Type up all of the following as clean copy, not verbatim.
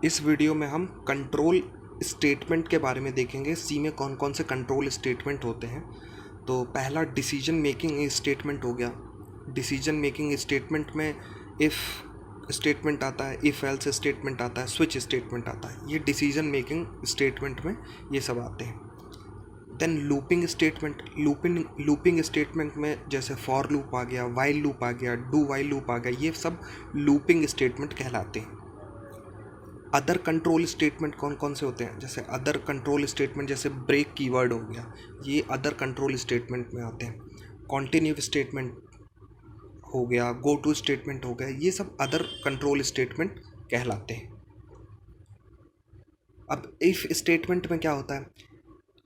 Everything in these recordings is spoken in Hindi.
इस वीडियो में हम कंट्रोल स्टेटमेंट के बारे में देखेंगे। सी में कौन कौन से कंट्रोल स्टेटमेंट होते हैं। तो पहला डिसीजन मेकिंग स्टेटमेंट हो गया। डिसीजन मेकिंग स्टेटमेंट में इफ़ स्टेटमेंट आता है, इफ़ एल्स स्टेटमेंट आता है, स्विच स्टेटमेंट आता है। ये डिसीजन मेकिंग स्टेटमेंट में ये सब आते हैं। Then looping statement. Looping statement में जैसे फॉर लूप आ गया, वाइल लूप आ गया, डू वाइल लूप आ गया, ये सब लूपिंग स्टेटमेंट कहलाते हैं। अदर कंट्रोल स्टेटमेंट कौन कौन से होते हैं? जैसे अदर कंट्रोल स्टेटमेंट जैसे ब्रेक कीवर्ड हो गया, ये अदर कंट्रोल स्टेटमेंट में आते हैं। कॉन्टिन्यू स्टेटमेंट हो गया, गो टू स्टेटमेंट हो गया, ये सब अदर कंट्रोल स्टेटमेंट कहलाते हैं। अब इफ स्टेटमेंट में क्या होता है,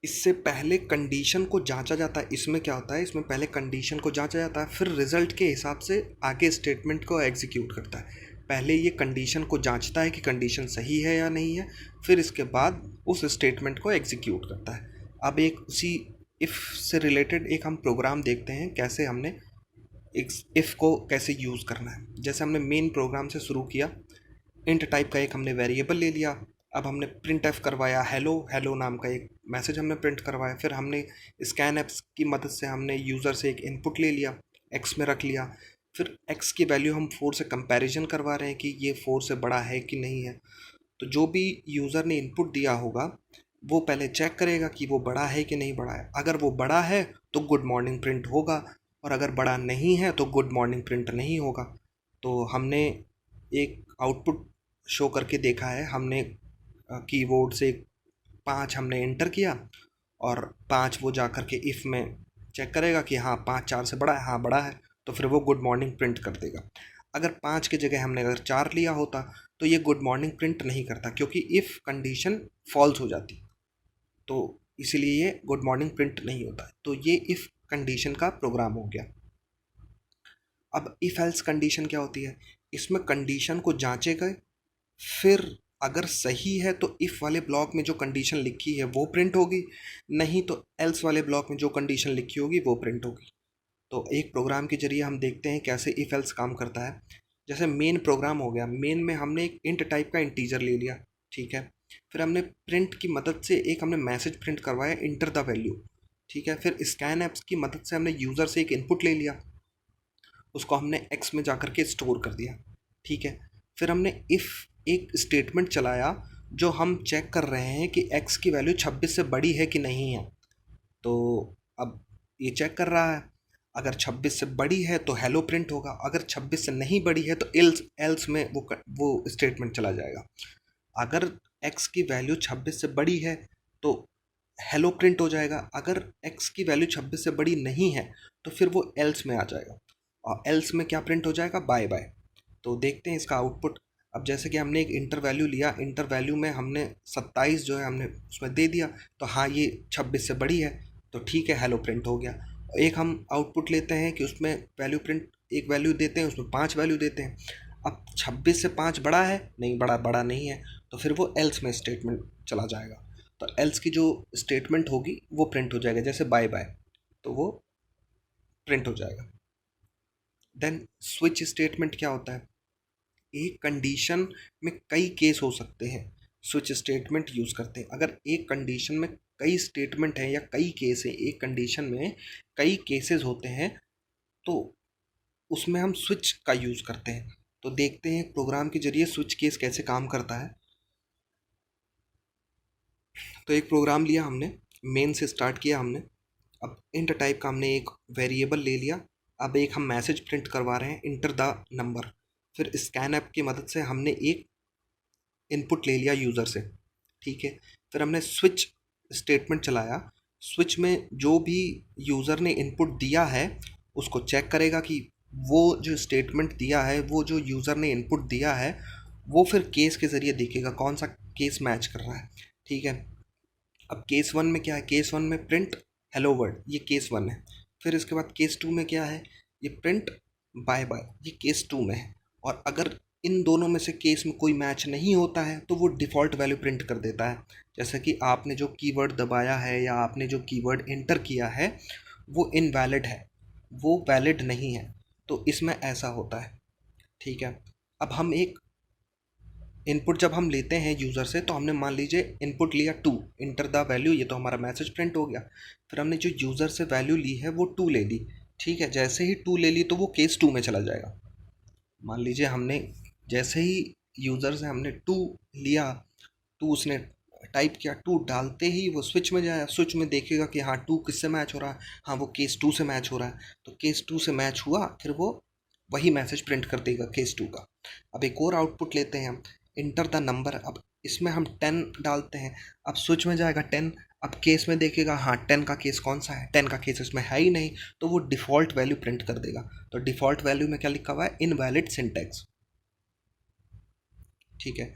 इससे पहले कंडीशन को जांचा जाता है। इसमें क्या होता है, इसमें पहले कंडीशन को जांचा जाता है, फिर रिजल्ट के हिसाब से आगे स्टेटमेंट को एग्जीक्यूट करता है। पहले ये कंडीशन को जांचता है कि कंडीशन सही है या नहीं है, फिर इसके बाद उस स्टेटमेंट को एग्जीक्यूट करता है। अब एक उसी इफ़ से रिलेटेड एक हम प्रोग्राम देखते हैं, कैसे हमने एक इफ़ को कैसे यूज़ करना है। जैसे हमने मेन प्रोग्राम से शुरू किया, इंट टाइप का एक हमने वेरिएबल ले लिया। अब हमने प्रिंट एफ करवाया, हेलो हेलो नाम का एक मैसेज हमने प्रिंट करवाया। फिर हमने स्कैन एप्स की मदद से हमने यूज़र से एक इनपुट ले लिया, एक्स में रख लिया। फिर एक्स की वैल्यू हम 4 से कंपैरिजन करवा रहे हैं कि ये 4 से बड़ा है कि नहीं है। तो जो भी यूज़र ने इनपुट दिया होगा वो पहले चेक करेगा कि वो बड़ा है कि नहीं बड़ा है। अगर वो बड़ा है तो गुड मॉर्निंग प्रिंट होगा, और अगर बड़ा नहीं है तो गुड मॉर्निंग प्रिंट नहीं होगा। तो हमने एक आउटपुट शो करके देखा है। हमने कीबोर्ड से 5 हमने एंटर किया और 5 वो जा कर के इफ़ में चेक करेगा कि हाँ 5 4 से बड़ा है, हाँ बड़ा है, तो फिर वो गुड मॉर्निंग प्रिंट कर देगा। अगर 5 की जगह हमने अगर 4 लिया होता तो ये गुड मॉर्निंग प्रिंट नहीं करता, क्योंकि इफ़ कंडीशन फॉल्स हो जाती, तो इसीलिए ये गुड मॉर्निंग प्रिंट नहीं होता। तो ये इफ़ कंडीशन का प्रोग्राम हो गया। अब इफ़ एल्स कंडीशन क्या होती है, इसमें कंडीशन को जांचेगा, फिर अगर सही है तो इफ़ वाले ब्लॉक में जो कंडीशन लिखी है वो प्रिंट होगी, नहीं तो एल्स वाले ब्लॉक में जो कंडीशन लिखी होगी वो प्रिंट होगी। तो एक प्रोग्राम के जरिए हम देखते हैं कैसे इफ़ एल्स काम करता है। जैसे मेन प्रोग्राम हो गया, मेन में हमने एक इंट टाइप का इंटीजर ले लिया, ठीक है। फिर हमने प्रिंट की मदद से एक हमने मैसेज प्रिंट करवाया, इंटर द वैल्यू, ठीक है। फिर स्कैन एप्स की मदद से हमने यूज़र से एक इनपुट ले लिया, उसको हमने एक्स में जा कर के स्टोर कर दिया, ठीक है। फिर हमने इफ़ एक स्टेटमेंट चलाया जो हम चेक कर रहे हैं कि एक्स की वैल्यू 26 से बड़ी है कि नहीं है। तो अब ये चेक कर रहा है, अगर 26 से बड़ी है तो हेलो प्रिंट होगा, अगर 26 से नहीं बड़ी है तो एल्स एल्स में वो स्टेटमेंट चला जाएगा। अगर एक्स की वैल्यू 26 से बड़ी है तो हेलो प्रिंट हो जाएगा, अगर एक्स की वैल्यू 26 से बड़ी नहीं है तो फिर वो एल्स में आ जाएगा, और एल्स में क्या प्रिंट हो जाएगा, बाय बाय। तो देखते हैं इसका आउटपुट। अब जैसे कि हमने एक इंटर वैल्यू लिया, इंटर वैल्यू में हमने 27 जो है हमने उसमें दे दिया, तो हाँ ये 26 से बड़ी है, तो ठीक है, हेलो प्रिंट हो गया। एक हम आउटपुट लेते हैं कि उसमें वैल्यू प्रिंट, एक वैल्यू देते हैं उसमें 5 वैल्यू देते हैं। अब 26 से 5 बड़ा है, नहीं बड़ा, बड़ा नहीं है, तो फिर वो एल्स में स्टेटमेंट चला जाएगा। तो एल्स की जो स्टेटमेंट होगी वो प्रिंट हो जाएगा, जैसे बाय बाय, तो वो प्रिंट हो जाएगा। देन स्विच स्टेटमेंट क्या होता है, एक कंडीशन में कई केस हो सकते हैं, स्विच स्टेटमेंट यूज़ करते हैं। अगर एक कंडीशन में कई स्टेटमेंट हैं या कई केस हैं, एक कंडीशन में कई केसेस होते हैं, तो उसमें हम स्विच का यूज़ करते हैं। तो देखते हैं प्रोग्राम के जरिए स्विच केस कैसे काम करता है। तो एक प्रोग्राम लिया हमने, मेन से स्टार्ट किया हमने। अब इंट टाइप का हमने एक वेरिएबल ले लिया। अब एक हम मैसेज प्रिंट करवा रहे हैं, इंटर द नंबर। फिर स्कैन ऐप की मदद से हमने एक इनपुट ले लिया यूज़र से, ठीक है। फिर हमने स्विच स्टेटमेंट चलाया। स्विच में जो भी यूज़र ने इनपुट दिया है उसको चेक करेगा कि वो जो स्टेटमेंट दिया है, वो जो यूज़र ने इनपुट दिया है, वो फिर केस के ज़रिए देखेगा कौन सा केस मैच कर रहा है, ठीक है। अब केस 1 में क्या है, केस 1 में प्रिंट हेलो वर्ल्ड, ये केस 1 है। फिर इसके बाद केस 2 में क्या है, ये प्रिंट बाय बाय, ये केस 2 में है। और अगर इन दोनों में से केस में कोई मैच नहीं होता है तो वो डिफ़ॉल्ट वैल्यू प्रिंट कर देता है। जैसे कि आपने जो कीवर्ड दबाया है या आपने जो कीवर्ड एंटर किया है वो इनवैलिड है, वो वैलिड नहीं है, तो इसमें ऐसा होता है, ठीक है। अब हम एक इनपुट जब हम लेते हैं यूज़र से, तो हमने मान लीजिए इनपुट लिया 2, इंटर द वैल्यू, ये तो हमारा मैसेज प्रिंट हो गया। फिर हमने जो यूज़र से वैल्यू ली है वो 2 ले ली, ठीक है। जैसे ही 2 ले ली तो वो केस 2 में चला जाएगा। मान लीजिए हमने जैसे ही यूज़र से हमने 2 लिया, 2 उसने टाइप किया, 2 डालते ही वो स्विच में जाएगा, स्विच में देखेगा कि हाँ 2 किससे मैच हो रहा है, हाँ वो केस 2 से मैच हो रहा है, तो केस 2 से मैच हुआ, फिर वो वही मैसेज प्रिंट कर देगा केस 2 का। अब एक और आउटपुट लेते हैं हम, इंटर द नंबर। अब इसमें हम 10 डालते हैं, अब स्विच में जाएगा 10, अब केस में देखेगा हाँ 10 का केस कौन सा है, 10 का केस इसमें है ही नहीं, तो वो डिफ़ॉल्ट वैल्यू प्रिंट कर देगा। तो डिफ़ॉल्ट वैल्यू में क्या लिखा हुआ है, इनवैलिड सिंटैक्स, ठीक है।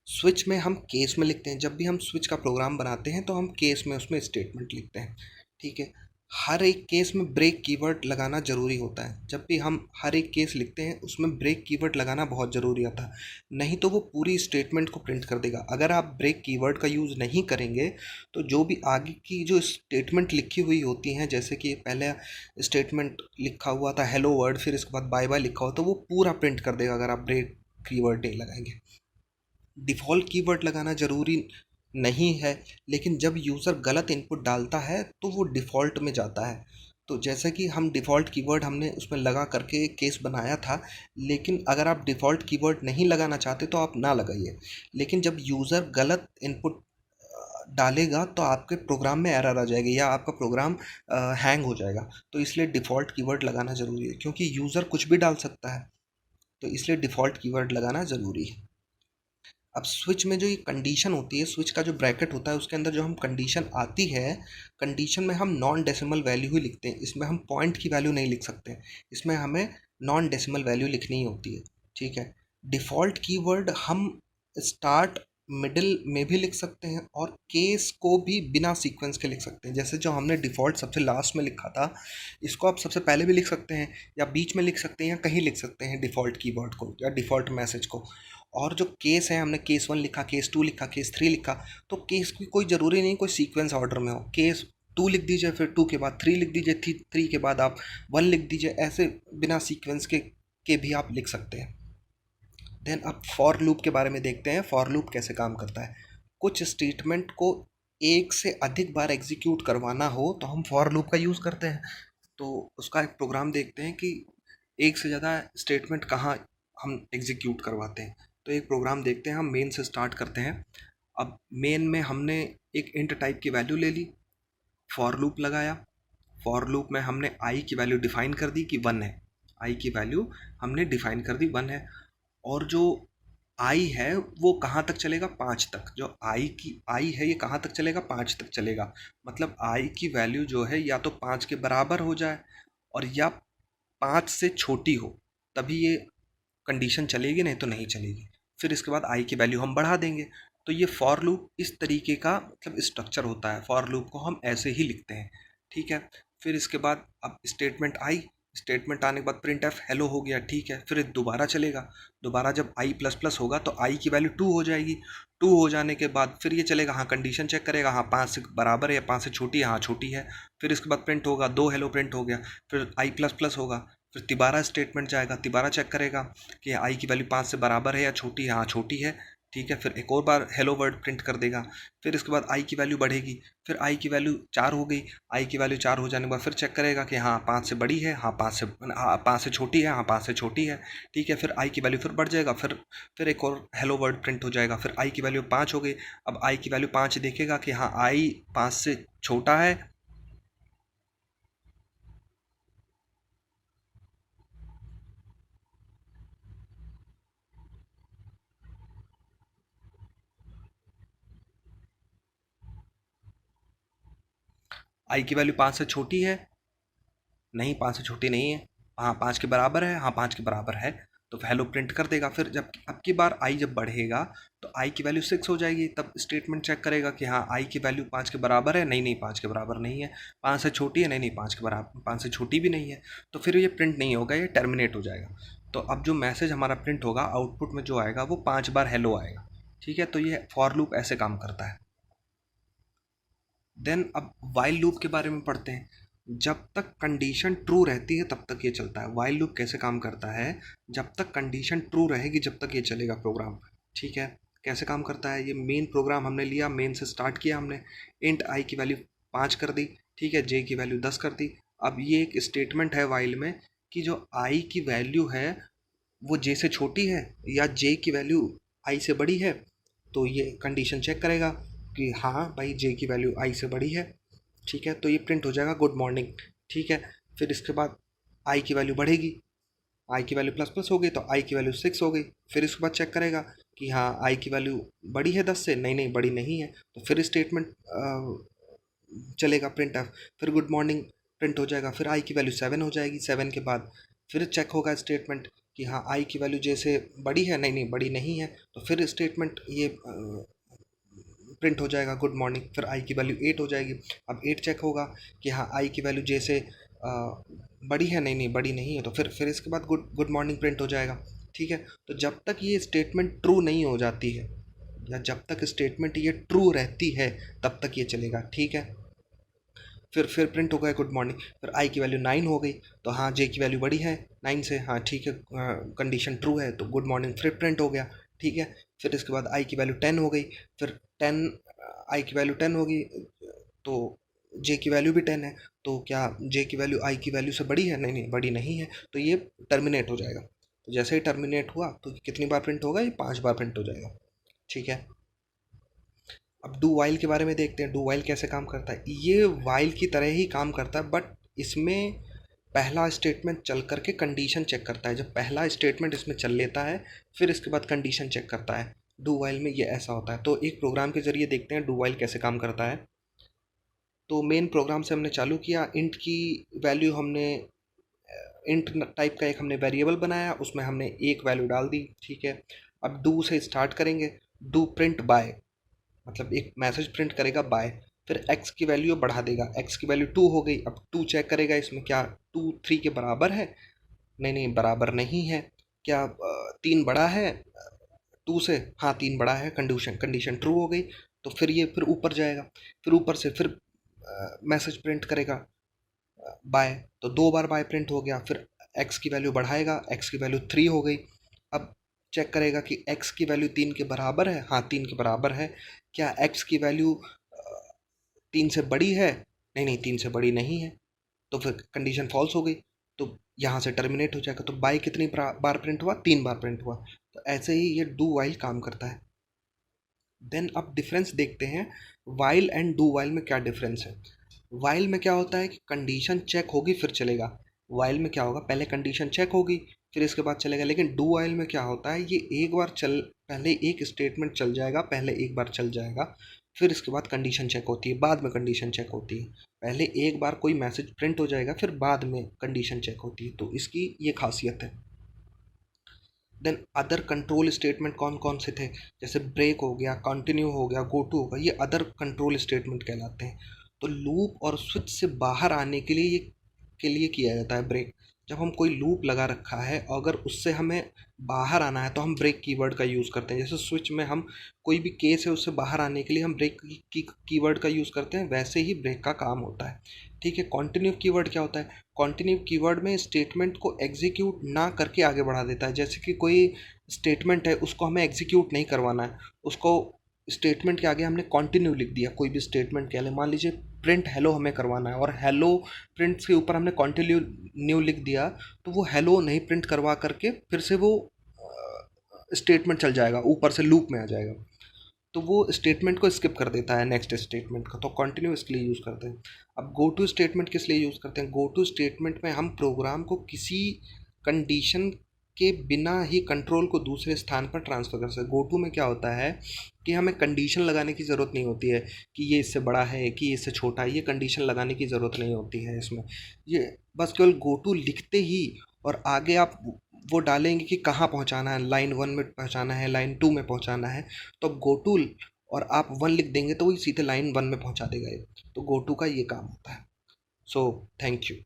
स्विच में हम केस में लिखते हैं, जब भी हम स्विच का प्रोग्राम बनाते हैं तो हम केस में उसमें स्टेटमेंट लिखते हैं, ठीक है। हर एक केस में ब्रेक कीवर्ड लगाना ज़रूरी होता है, जब भी हम हर एक केस लिखते हैं उसमें ब्रेक कीवर्ड लगाना बहुत ज़रूरी होता है, नहीं तो वो पूरी स्टेटमेंट को प्रिंट कर देगा। अगर आप ब्रेक कीवर्ड का यूज़ नहीं करेंगे तो जो भी आगे की जो स्टेटमेंट लिखी हुई होती हैं, जैसे कि पहले स्टेटमेंट लिखा हुआ था हेलो वर्ल्ड, फिर इसके बाद बाय बाय लिखा हुआ, तो वो पूरा प्रिंट कर देगा अगर आप ब्रेक कीवर्ड नहीं लगाएंगे। डिफ़ॉल्ट कीवर्ड लगाना ज़रूरी नहीं है, लेकिन जब यूज़र गलत इनपुट डालता है तो वो डिफ़ॉल्ट में जाता है। तो जैसा कि हम डिफ़ॉल्ट कीवर्ड हमने उसमें लगा करके एक केस बनाया था, लेकिन अगर आप डिफ़ॉल्ट कीवर्ड नहीं लगाना चाहते तो आप ना लगाइए। लेकिन जब यूज़र गलत इनपुट डालेगा तो आपके प्रोग्राम में एरर आ जाएगी या आपका प्रोग्राम हैंग हो जाएगा। तो इसलिए डिफ़ॉल्ट कीवर्ड लगाना ज़रूरी है, क्योंकि यूज़र कुछ भी डाल सकता है, तो इसलिए डिफ़ॉल्ट कीवर्ड लगाना ज़रूरी है। अब स्विच में जो ये कंडीशन होती है, स्विच का जो ब्रैकेट होता है उसके अंदर जो हम कंडीशन आती है, कंडीशन में हम नॉन डेसिमल वैल्यू ही लिखते हैं, इसमें हम पॉइंट की वैल्यू नहीं लिख सकते, इसमें हमें नॉन डेसिमल वैल्यू लिखनी ही होती है, ठीक है। डिफ़ॉल्ट कीवर्ड हम स्टार्ट मिडिल में भी लिख सकते हैं और केस को भी बिना सीक्वेंस के लिख सकते हैं। जैसे जो हमने डिफ़ॉल्ट सबसे लास्ट में लिखा था, इसको आप सबसे पहले भी लिख सकते हैं या बीच में लिख सकते हैं या कहीं लिख सकते हैं डिफ़ॉल्ट कीवर्ड को या डिफ़ॉल्ट मैसेज को। और जो केस है, हमने केस 1 लिखा, केस 2 लिखा, केस 3 लिखा, तो केस की कोई ज़रूरी नहीं कोई सीक्वेंस ऑर्डर में हो। केस 2 लिख दीजिए, फिर 2 के बाद 3 लिख दीजिए, 3 के बाद आप 1 लिख दीजिए, ऐसे बिना सीक्वेंस के भी आप लिख सकते हैं। देन अब फॉर लूप के बारे में देखते हैं, फॉर लूप कैसे काम करता है। कुछ स्टेटमेंट को एक से अधिक बार एग्जीक्यूट करवाना हो तो हम फॉर लूप का यूज़ करते हैं। तो उसका एक प्रोग्राम देखते हैं कि एक से ज़्यादा स्टेटमेंट कहाँ हम एग्जीक्यूट करवाते हैं। तो एक प्रोग्राम देखते हैं, हम मेन से स्टार्ट करते हैं। अब मेन में हमने एक इंट टाइप की वैल्यू ले ली, फॉर लूप लगाया, फॉर लूप में हमने आई की वैल्यू डिफाइन कर दी कि 1 है, आई की वैल्यू हमने डिफाइन कर दी 1 है। और जो आई है वो कहाँ तक चलेगा, 5 तक। जो आई है ये कहाँ तक चलेगा, 5 तक चलेगा। मतलब आई की वैल्यू जो है या तो 5 के बराबर हो जाए और या 5 से छोटी हो, तभी ये कंडीशन चलेगी, नहीं तो नहीं चलेगी। फिर इसके बाद आई की वैल्यू हम बढ़ा देंगे। तो ये फॉर लूप इस तरीके का मतलब स्ट्रक्चर होता है, फॉर लूप को हम ऐसे ही लिखते हैं, ठीक है। फिर इसके बाद अब स्टेटमेंट आई, स्टेटमेंट आने के बाद प्रिंट एफ हेलो हो गया, ठीक है। फिर दोबारा चलेगा, दोबारा जब आई प्लस प्लस होगा तो आई की वैल्यू 2 हो जाएगी। 2 हो जाने के बाद फिर ये चलेगा, हाँ कंडीशन चेक करेगा, हाँ 5 से बराबर है या 5 से छोटी है, हाँ छोटी है। फिर इसके बाद प्रिंट होगा, 2 हेलो प्रिंट हो गया। फिर आई प्लस प्लस होगा, फिर तिबारा स्टेटमेंट जाएगा, तिबारा चेक करेगा कि आई की वैल्यू 5 से बराबर है या छोटी है, हाँ छोटी है, ठीक है। फिर एक और बार हेलो वर्ड प्रिंट कर देगा। फिर इसके बाद आई की वैल्यू बढ़ेगी, फिर आई की वैल्यू 4 हो गई। आई की वैल्यू 4 हो जाने के बाद फिर चेक करेगा कि हाँ 5 से बड़ी है, हाँ 5 से छोटी है, हाँ 5 से छोटी है, ठीक है। फिर आई की वैल्यू फिर बढ़ जाएगा, फिर एक और हेलो वर्ड प्रिंट हो जाएगा। फिर आई की वैल्यू 5 हो गई। अब आई की वैल्यू 5 देखेगा कि हाँ आई 5 से छोटा है, आई की वैल्यू 5 से छोटी है, नहीं 5 से छोटी नहीं है, हाँ 5 के बराबर है, हाँ 5 के बराबर है, तो हेलो प्रिंट कर देगा। फिर जब अब की बार आई जब बढ़ेगा तो आई की वैल्यू 6 हो जाएगी, तब स्टेटमेंट चेक करेगा कि हाँ आई की वैल्यू 5 के बराबर है, नहीं नहीं 5 के बराबर नहीं है। 5 से छोटी है, नहीं नहीं 5 के बराबर, 5 से छोटी भी नहीं है। तो फिर ये प्रिंट नहीं होगा, ये टर्मिनेट हो जाएगा। तो अब जो मैसेज हमारा प्रिंट होगा, आउटपुट में जो आएगा वो 5 बार हेलो आएगा, ठीक है। तो ये फॉर लूप ऐसे काम करता है। देन अब वाइल लूप के बारे में पढ़ते हैं। जब तक कंडीशन ट्रू रहती है तब तक ये चलता है। वाइल लूप कैसे काम करता है, जब तक कंडीशन ट्रू रहेगी जब तक ये चलेगा प्रोग्राम, ठीक है, कैसे काम करता है ये? मेन प्रोग्राम हमने लिया, मेन से स्टार्ट किया हमने, इंट आई की वैल्यू 5 कर दी, ठीक है, जे की वैल्यू 10 कर दी। अब ये एक स्टेटमेंट है वाइल में कि जो आई की वैल्यू है वो जे से छोटी है या जे की वैल्यू आई से बड़ी है। तो ये कंडीशन चेक करेगा कि हाँ भाई जे की वैल्यू आई से बड़ी है, ठीक है, तो ये प्रिंट हो जाएगा गुड मॉर्निंग, ठीक है। फिर इसके बाद आई की वैल्यू बढ़ेगी, आई की वैल्यू प्लस प्लस हो गई तो आई की वैल्यू 6 हो गई। फिर इसके बाद चेक करेगा कि हाँ आई की वैल्यू बड़ी है 10 से, नहीं नहीं बड़ी नहीं है, तो फिर स्टेटमेंट चलेगा प्रिंट एफ, फिर गुड मॉर्निंग प्रिंट हो जाएगा। फिर आई की वैल्यू 7 हो जाएगी, 7 के बाद फिर चेक होगा स्टेटमेंट कि हाँ आई की वैल्यू जैसे बड़ी है, नहीं नहीं बड़ी नहीं है, तो फिर स्टेटमेंट ये प्रिंट हो जाएगा गुड मॉर्निंग। फिर आई की वैल्यू 8 हो जाएगी, अब 8 चेक होगा कि हाँ आई की वैल्यू जैसे बड़ी है, नहीं नहीं बड़ी नहीं है, तो फिर इसके बाद गुड गुड मॉर्निंग प्रिंट हो जाएगा, ठीक है। तो जब तक ये स्टेटमेंट ट्रू नहीं हो जाती है या जब तक स्टेटमेंट ये ट्रू रहती है तब तक ये चलेगा, ठीक है। फिर प्रिंट हो गया गुड मॉर्निंग, फिर आई की वैल्यू 9 हो गई, तो हाँ जे की वैल्यू बड़ी है 9 से, हाँ ठीक है, कंडीशन ट्रू है, तो गुड मॉर्निंग फिर प्रिंट हो गया, ठीक है। फिर इसके बाद आई की वैल्यू 10 हो गई, फिर 10 आई की वैल्यू 10 होगी तो जे की वैल्यू भी 10 है, तो क्या जे की वैल्यू आई की वैल्यू से बड़ी है, नहीं नहीं बड़ी नहीं है, तो ये टर्मिनेट हो जाएगा। तो जैसे ही टर्मिनेट हुआ तो कितनी बार प्रिंट होगा, ये 5 बार प्रिंट हो जाएगा, ठीक है। अब डू वाइल के बारे में देखते हैं, डू वाइल कैसे काम करता है। ये वाइल की तरह ही काम करता है, बट इसमें पहला स्टेटमेंट चल करके कंडीशन चेक करता है। जब पहला स्टेटमेंट इसमें चल लेता है फिर इसके बाद कंडीशन चेक करता है। डू वाइल में ये ऐसा होता है। तो एक प्रोग्राम के जरिए देखते हैं डू वाइल कैसे काम करता है। तो मेन प्रोग्राम से हमने चालू किया, इंट की वैल्यू हमने इंट टाइप का एक हमने वेरिएबल बनाया, उसमें हमने एक वैल्यू डाल दी, ठीक है। अब डू से स्टार्ट करेंगे, डू प्रिंट बाय, मतलब एक मैसेज प्रिंट करेगा बाय, फिर x की वैल्यू बढ़ा देगा, x की वैल्यू 2 हो गई। अब 2 चेक करेगा इसमें क्या 2 3 के बराबर है, नहीं नहीं बराबर नहीं है। क्या 3 बड़ा है 2 से, हाँ 3 बड़ा है, कंडीशन कंडीशन ट्रू हो गई। तो फिर ये फिर ऊपर जाएगा, फिर ऊपर से फिर मैसेज प्रिंट करेगा बाय, तो 2 बार बाय प्रिंट हो गया। फिर x की वैल्यू बढ़ाएगा, x की वैल्यू 3 हो गई। अब चेक करेगा कि x की वैल्यू 3 के बराबर है, हाँ 3 के बराबर है। क्या x की वैल्यू 3 से बड़ी है, नहीं नहीं 3 से बड़ी नहीं है, तो फिर कंडीशन फॉल्स हो गई, तो यहाँ से टर्मिनेट हो जाएगा। तो बाय कितनी बार प्रिंट हुआ, 3 बार प्रिंट हुआ। तो ऐसे ही ये डू वाइल काम करता है। देन अब डिफरेंस देखते हैं, वाइल एंड डू वाइल में क्या डिफरेंस है। वाइल में क्या होता है कि कंडीशन चेक होगी फिर चलेगा। वाइल में क्या होगा, पहले कंडीशन चेक होगी फिर इसके बाद चलेगा। लेकिन डू वाइल में क्या होता है, ये एक बार चल, पहले एक स्टेटमेंट चल जाएगा, पहले एक बार चल जाएगा, फिर इसके बाद कंडीशन चेक होती है, बाद में कंडीशन चेक होती है। पहले एक बार कोई मैसेज प्रिंट हो जाएगा फिर बाद में कंडीशन चेक होती है, तो इसकी ये खासियत है। देन अदर कंट्रोल स्टेटमेंट कौन कौन से थे, जैसे ब्रेक हो गया, कंटिन्यू हो गया, गो टू होगा, ये अदर कंट्रोल स्टेटमेंट कहलाते हैं। तो लूप और स्विच से बाहर आने के लिए ये के लिए किया जाता है ब्रेक। जब हम कोई लूप लगा रखा है अगर उससे हमें बाहर आना है तो हम ब्रेक कीवर्ड का यूज़ करते हैं। जैसे स्विच में हम कोई भी केस है उससे बाहर आने के लिए हम ब्रेक की कीवर्ड का यूज़ करते हैं, वैसे ही ब्रेक का काम होता है, ठीक है। कॉन्टिन्यू कीवर्ड क्या होता है, कॉन्टिन्यू कीवर्ड में स्टेटमेंट को एग्जीक्यूट ना करके आगे बढ़ा देता है। जैसे कि कोई स्टेटमेंट है उसको हमें एग्जीक्यूट नहीं करवाना है, उसको स्टेटमेंट के आगे हमने कॉन्टिन्यू लिख दिया, कोई भी स्टेटमेंट के लिए मान लीजिए प्रिंट हेलो हमें करवाना है और हेलो प्रिंट के ऊपर हमने कॉन्टिन्यू न्यू लिख दिया, तो वो हेलो नहीं प्रिंट करवा करके फिर से वो स्टेटमेंट चल जाएगा, ऊपर से लूप में आ जाएगा, तो वो स्टेटमेंट को स्किप कर देता है नेक्स्ट स्टेटमेंट का। तो कंटिन्यू इसके लिए यूज़ करते हैं। अब गो टू स्टेटमेंट किस लिए यूज़ करते हैं, गो टू स्टेटमेंट में हम प्रोग्राम को किसी कंडीशन के बिना ही कंट्रोल को दूसरे स्थान पर ट्रांसफ़र कर सकते। गो टू में क्या होता है कि हमें कंडीशन लगाने की ज़रूरत नहीं होती है कि ये इससे बड़ा है कि ये इससे छोटा है, ये कंडीशन लगाने की ज़रूरत नहीं होती है इसमें। ये बस केवल गो टू लिखते ही और आगे आप वो डालेंगे कि कहाँ पहुँचाना है, लाइन 1 में पहुँचाना है, लाइन 2 में पहुँचाना है, तो अब गो टू और आप 1 लिख देंगे तो वही सीधे लाइन 1 में पहुँचा देगा ये। तो गो टू का ये काम होता है। So thank you.